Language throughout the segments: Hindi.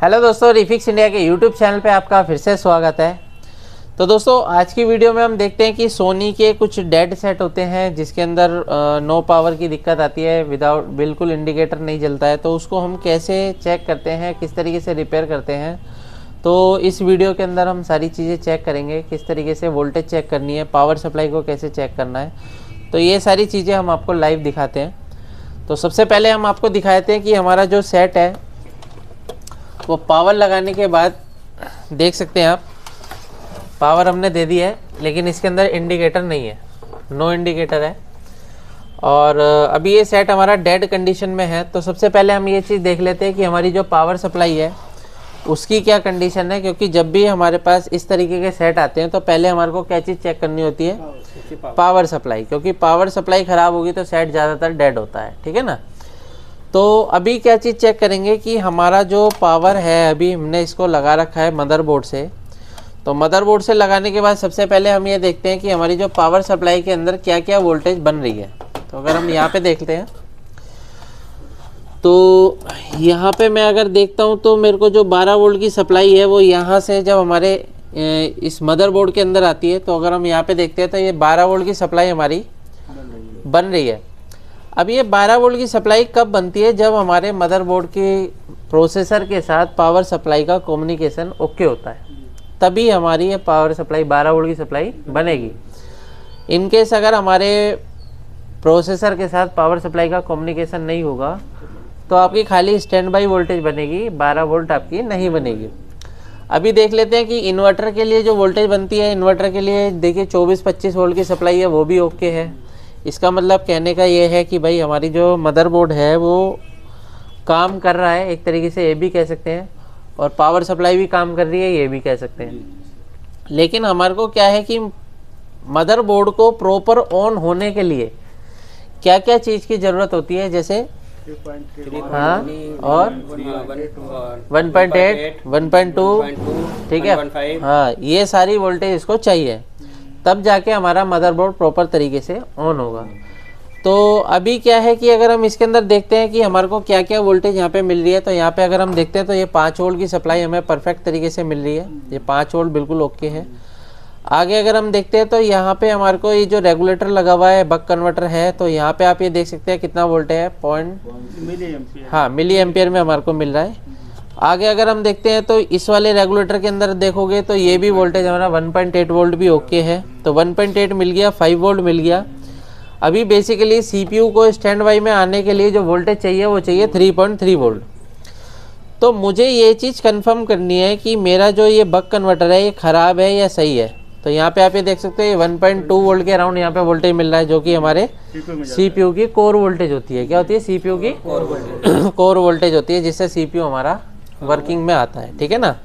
हेलो दोस्तों, रिफिक्स इंडिया के यूट्यूब चैनल पे आपका फिर से स्वागत है। तो दोस्तों आज की वीडियो में हम देखते हैं कि सोनी के कुछ डेड सेट होते हैं जिसके अंदर नो पावर की दिक्कत आती है, विदाउट बिल्कुल इंडिकेटर नहीं जलता है। तो उसको हम कैसे चेक करते हैं, किस तरीके से रिपेयर करते हैं, तो इस वीडियो के अंदर हम सारी चीज़ें चेक करेंगे। किस तरीके से वोल्टेज चेक करनी है, पावर सप्लाई को कैसे चेक करना है, तो ये सारी चीज़ें हम आपको लाइव दिखाते हैं। तो सबसे पहले हम आपको दिखाते हैं कि हमारा जो सेट है वो पावर लगाने के बाद देख सकते हैं आप, पावर हमने दे दी है लेकिन इसके अंदर इंडिकेटर नहीं है, नो इंडिकेटर है। और अभी ये सेट हमारा डेड कंडीशन में है। तो सबसे पहले हम ये चीज़ देख लेते हैं कि हमारी जो पावर सप्लाई है उसकी क्या कंडीशन है, क्योंकि जब भी हमारे पास इस तरीके के सेट आते हैं तो पहले हमारे को क्या चीज़ चेक करनी होती है, पावर सप्लाई। क्योंकि पावर सप्लाई ख़राब होगी तो सेट ज़्यादातर डेड होता है, ठीक है ना। तो अभी क्या चीज़ चेक करेंगे कि हमारा जो पावर है, अभी हमने इसको लगा रखा है मदरबोर्ड से। तो मदरबोर्ड से लगाने के बाद सबसे पहले हम ये देखते हैं कि हमारी जो पावर सप्लाई के अंदर क्या क्या वोल्टेज बन रही है। तो अगर हम यहाँ पे देखते हैं तो यहाँ पे मैं अगर देखता हूँ तो मेरे को जो 12 वोल्ट की सप्लाई है वो यहाँ से जब हमारे इस मदरबोर्ड के अंदर आती है, तो अगर हम यहाँ पे देखते हैं तो ये 12 वोल्ट की सप्लाई हमारी बन रही है। अब ये 12 वोल्ट की सप्लाई कब बनती है, जब हमारे मदरबोर्ड के प्रोसेसर के साथ पावर सप्लाई का कम्युनिकेशन ओके होता है, तभी हमारी ये पावर सप्लाई 12 वोल्ट की सप्लाई बनेगी। इनकेस अगर हमारे प्रोसेसर के साथ पावर सप्लाई का कम्युनिकेशन नहीं होगा तो आपकी खाली स्टैंड बाई वोल्टेज बनेगी, 12 वोल्ट आपकी नहीं बनेगी। अभी देख लेते हैं कि इन्वर्टर के लिए जो वोल्टेज बनती है, इन्वर्टर के लिए देखिए 24-25 वोल्ट की सप्लाई है, वो भी ओके है। इसका मतलब कहने का ये है कि भाई हमारी जो मदरबोर्ड है वो काम कर रहा है, एक तरीके से ये भी कह सकते हैं, और पावर सप्लाई भी काम कर रही है, ये भी कह सकते हैं। लेकिन हमारे को क्या है कि मदरबोर्ड को प्रॉपर ऑन होने के लिए क्या क्या चीज़ की ज़रूरत होती है, जैसे हाँ और 1.8, 1.2, ठीक है, हाँ ये सारी वोल्टेज इसको चाहिए, तब जाके हमारा मदरबोर्ड प्रॉपर तरीके से ऑन होगा। तो अभी क्या है कि अगर हम इसके अंदर देखते हैं कि हमारे को क्या क्या वोल्टेज यहाँ पे मिल रही है, तो यहाँ पे अगर हम देखते हैं तो ये 5 वोल्ट की सप्लाई हमें परफेक्ट तरीके से मिल रही है, ये 5 वोल्ट बिल्कुल ओके है। आगे अगर हम देखते हैं तो यहाँ पे हमारे को ये जो रेगुलेटर लगा हुआ है, बक कन्वर्टर है, तो यहाँ पे आप ये देख सकते हैं कितना वोल्ट है, मिली एम्पियर में हमारे को मिल रहा है। आगे अगर हम देखते हैं तो इस वाले रेगुलेटर के अंदर देखोगे तो ये भी वोल्टेज हमारा 1.8 वोल्ट भी ओके है। तो 1.8 मिल गया, 5 वोल्ट मिल गया। अभी बेसिकली सीपीयू को स्टैंड बाई में आने के लिए जो वोल्टेज चाहिए वो चाहिए 3.3 वोल्ट। तो मुझे ये चीज़ कंफर्म करनी है कि मेरा जो ये बक कन्वर्टर है ये ख़राब है या सही है। तो यहाँ पे आप ये देख सकते हैं 1.2 वोल्ट के अराउंड यहाँ पे वोल्टेज मिल रहा है, जो कि हमारे सीपीयू की कोर वोल्टेज होती है। क्या होती है, सीपीयू की कोर वोल्टेज होती है, जिससे सीपीयू हमारा वर्किंग में आता है, ठीक है ना।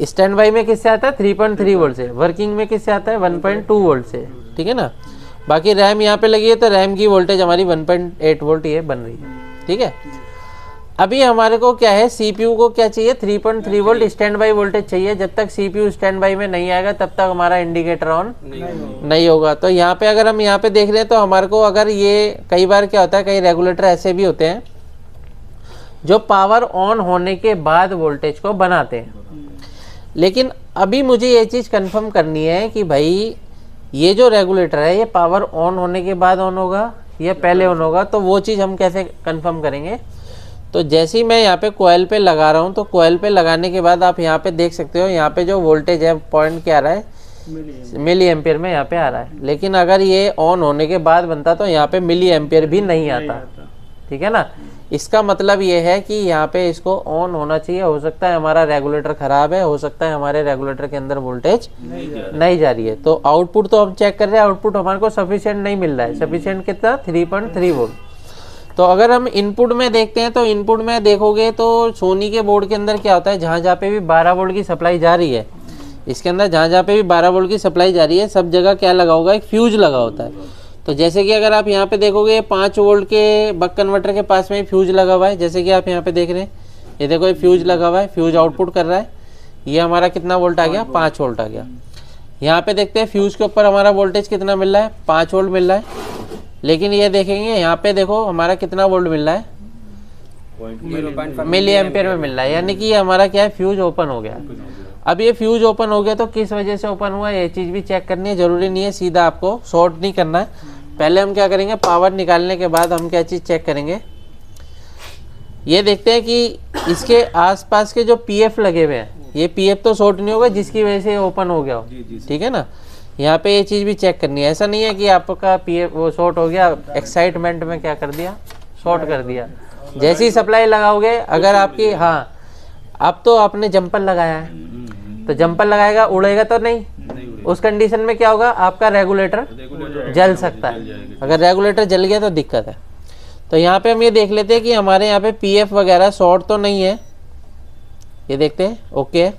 स्टैंड बाई में किससे आता है, 3.3 वोल्ट से। वर्किंग में किससे आता है, 1.2 वोल्ट से, ठीक है ना। बाकी रैम यहाँ पे लगी है तो रैम की वोल्टेज हमारी 1.8 वोल्ट ये बन रही है, ठीक है। अभी हमारे को क्या है, सीपीयू को क्या चाहिए, 3.3 वोल्ट स्टैंड बाई वोल्टेज चाहिए। जब तक सीपीयू स्टैंड बाई में नहीं आएगा तब तक हमारा इंडिकेटर ऑन नहीं होगा। तो यहाँ पे अगर हम यहाँ पे देख रहे हैं तो हमारे को अगर ये कई बार क्या होता है, कई रेगुलेटर ऐसे भी होते हैं जो पावर ऑन होने के बाद वोल्टेज को बनाते हैं। लेकिन अभी मुझे ये चीज़ कंफर्म करनी है कि भाई ये जो रेगुलेटर है ये पावर ऑन होने के बाद ऑन होगा या पहले ऑन होगा। तो वो चीज़ हम कैसे कंफर्म करेंगे, तो जैसे ही मैं यहाँ पे कोयल पे लगा रहा हूँ, तो कोयल पे लगाने के बाद आप यहाँ पे देख सकते हो, यहाँ पे जो वोल्टेज है पॉइंट क्या आ रहा है, मिली एम्पियर में यहाँ पे आ रहा है। लेकिन अगर ये ऑन होने के बाद बनता तो यहाँ पे मिली एम्पियर भी नहीं आता, ठीक है ना। इसका मतलब ये है कि यहाँ पे इसको ऑन होना चाहिए। हो सकता है हमारा रेगुलेटर ख़राब है, हो सकता है हमारे रेगुलेटर के अंदर वोल्टेज नहीं जा रही है। तो आउटपुट तो हम चेक कर रहे हैं, आउटपुट हमारे को सफिशिएंट नहीं मिल रहा है। सफिशिएंट कितना, 3.3 वोल्ट। तो अगर हम इनपुट में देखते हैं तो इनपुट में देखोगे तो सोनी के बोर्ड के अंदर क्या होता है, जहाँ जहाँ पे भी 12 वोल्ट की सप्लाई जा रही है, इसके अंदर जहाँ जहाँ पे भी 12 वोल्ट की सप्लाई जा रही है, सब जगह क्या लगा होगा, एक फ्यूज लगा होता है। तो जैसे कि अगर आप यहाँ पे देखोगे 5 वोल्ट के बक कन्वर्टर के पास में फ्यूज लगा हुआ है, जैसे कि आप यहाँ पे देख रहे हैं, ये देखो ये फ्यूज लगा हुआ है, फ्यूज आउटपुट कर रहा है। ये हमारा कितना वोल्ट आ गया, 5 वोल्ट आ गया। यहाँ पे देखते हैं फ्यूज के ऊपर हमारा वोल्टेज कितना मिल रहा है, 5 वोल्ट मिल रहा है। लेकिन ये देखेंगे यहाँ पे देखो हमारा कितना वोल्ट मिल रहा है, मिली एम्पियर में मिल रहा है, यानी कि हमारा क्या है, फ्यूज ओपन हो गया। अब ये फ्यूज ओपन हो गया तो किस वजह से ओपन हुआ ये चीज़ भी चेक करनी है, ज़रूरी नहीं है सीधा आपको शॉर्ट नहीं करना है। पहले हम क्या करेंगे, पावर निकालने के बाद हम क्या चीज़ चेक करेंगे, ये देखते हैं कि इसके आसपास के जो पीएफ लगे हुए हैं, ये पीएफ तो शॉर्ट नहीं होगा जिसकी वजह से ओपन हो गया हो, ठीक है ना। यहाँ पे ये चीज़ भी चेक करनी है, ऐसा नहीं है कि आपका पीएफ वो शॉर्ट हो गया, एक्साइटमेंट में क्या कर दिया, शॉर्ट कर दिया। जैसी सप्लाई लगाओगे, अगर आपकी, हाँ अब तो आपने जंपर लगाया है तो जंपर लगाएगा, उड़ेगा तो नहीं, उस कंडीशन में क्या होगा, आपका रेगुलेटर जल सकता है। अगर रेगुलेटर जल गया तो दिक्कत है। तो यहाँ पे हम ये देख लेते हैं कि हमारे यहाँ पे पीएफ वगैरह शॉर्ट तो नहीं है, ये देखते हैं, ओके है,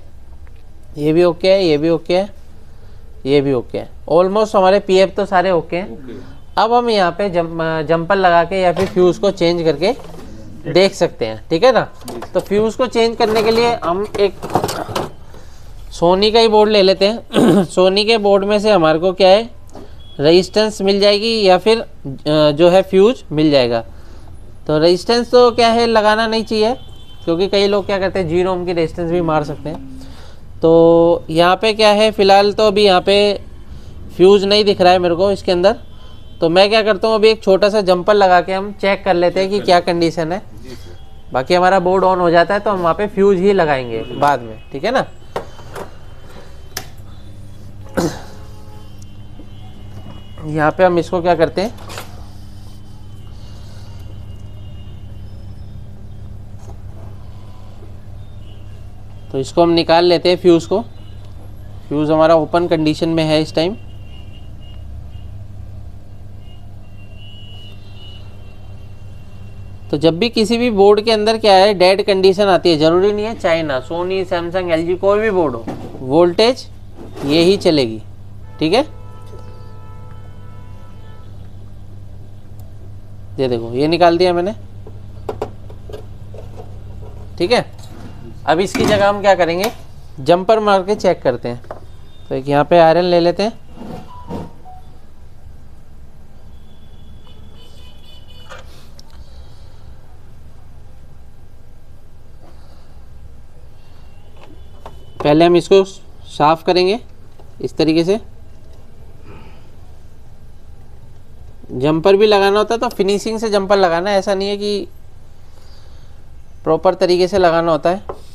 ये भी ओके है, ये भी ओके है, ये भी ओके है, ऑलमोस्ट हमारे पीएफ तो सारे ओके हैं। अब हम यहाँ पे जंपर लगा के या फिर फ्यूज़ को चेंज करके देख सकते हैं, ठीक है ना। तो फ्यूज़ को चेंज करने के लिए हम एक सोनी का ही बोर्ड ले लेते हैं। सोनी के बोर्ड में से हमारे को क्या है, रेजिस्टेंस मिल जाएगी या फिर जो है फ्यूज मिल जाएगा। तो रेजिस्टेंस तो क्या है, लगाना नहीं चाहिए, क्योंकि कई लोग क्या करते हैं 0 ओम की रेजिस्टेंस भी मार सकते हैं। तो यहाँ पे क्या है, फ़िलहाल तो अभी यहाँ पे फ्यूज़ नहीं दिख रहा है मेरे को इसके अंदर। तो मैं क्या करता हूँ, अभी एक छोटा सा जंपर लगा के हम चेक कर लेते हैं कि क्या कंडीशन है। बाकी हमारा बोर्ड ऑन हो जाता है तो हम वहाँ पे फ्यूज़ ही लगाएंगे बाद में, ठीक है ना। यहाँ पे हम इसको क्या करते हैं, तो इसको हम निकाल लेते हैं फ्यूज़ को। फ्यूज़ हमारा ओपन कंडीशन में है इस टाइम। तो जब भी किसी भी बोर्ड के अंदर क्या है, डेड कंडीशन आती है, ज़रूरी नहीं है चाइना, सोनी, सैमसंग, एलजी कोई भी बोर्ड हो, वोल्टेज ये ही चलेगी, ठीक है। ये देखो, ये निकाल दिया मैंने, ठीक है। अब इसकी जगह हम क्या करेंगे, जंपर मार के चेक करते हैं। तो एक यहाँ पे आयरन ले लेते हैं, पहले हम इसको साफ करेंगे इस तरीके से। जंपर भी लगाना होता है तो फिनिशिंग से जंपर लगाना है, ऐसा नहीं है कि प्रॉपर तरीके से लगाना होता है।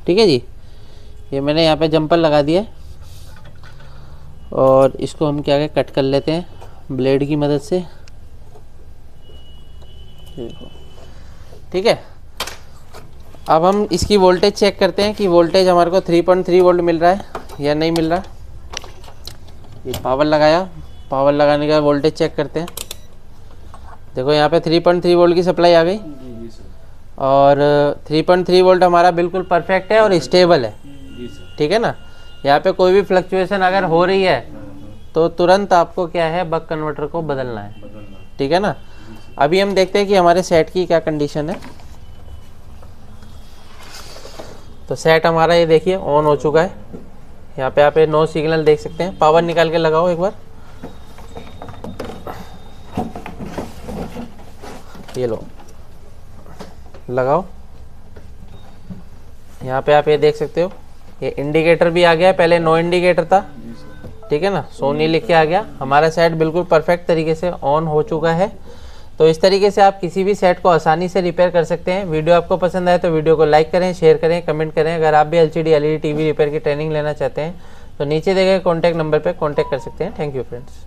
ठीक है जी, ये मैंने यहाँ पे जंपर लगा दिया है और इसको हम क्या कट कर लेते हैं ब्लेड की मदद से, ठीक है। अब हम इसकी वोल्टेज चेक करते हैं कि वोल्टेज हमारे को 3.3 वोल्ट मिल रहा है या नहीं मिल रहा। ये पावर लगाया, पावर लगाने के बाद वोल्टेज चेक करते हैं। देखो यहाँ पे 3.3 वोल्ट की सप्लाई आ गई और 3.3 वोल्ट हमारा बिल्कुल परफेक्ट है और स्टेबल है, ठीक है ना। यहाँ पे कोई भी फ्लक्चुएशन अगर हो रही है तो तुरंत आपको क्या है, बक कन्वर्टर को बदलना है, ठीक है ना। अभी हम देखते हैं कि हमारे सेट की क्या कंडीशन है। तो सेट हमारा ये देखिए ऑन हो चुका है। यहाँ पे आप नो सिग्नल देख सकते हैं। पावर निकाल के लगाओ एक बार, ये लो लगाओ। यहाँ पे आप ये देख सकते हो, ये इंडिकेटर भी आ गया है, पहले नो इंडिकेटर था, ठीक है ना। सोनी लिख के आ गया। हमारा सेट बिल्कुल परफेक्ट तरीके से ऑन हो चुका है। तो इस तरीके से आप किसी भी सेट को आसानी से रिपेयर कर सकते हैं। वीडियो आपको पसंद आए तो वीडियो को लाइक करें, शेयर करें, कमेंट करें। अगर आप भी एलसीडी एलईडी टीवी रिपेयर की ट्रेनिंग लेना चाहते हैं तो नीचे दिए गए कॉन्टैक्ट नंबर पर कॉन्टैक्ट कर सकते हैं। Thank you friends.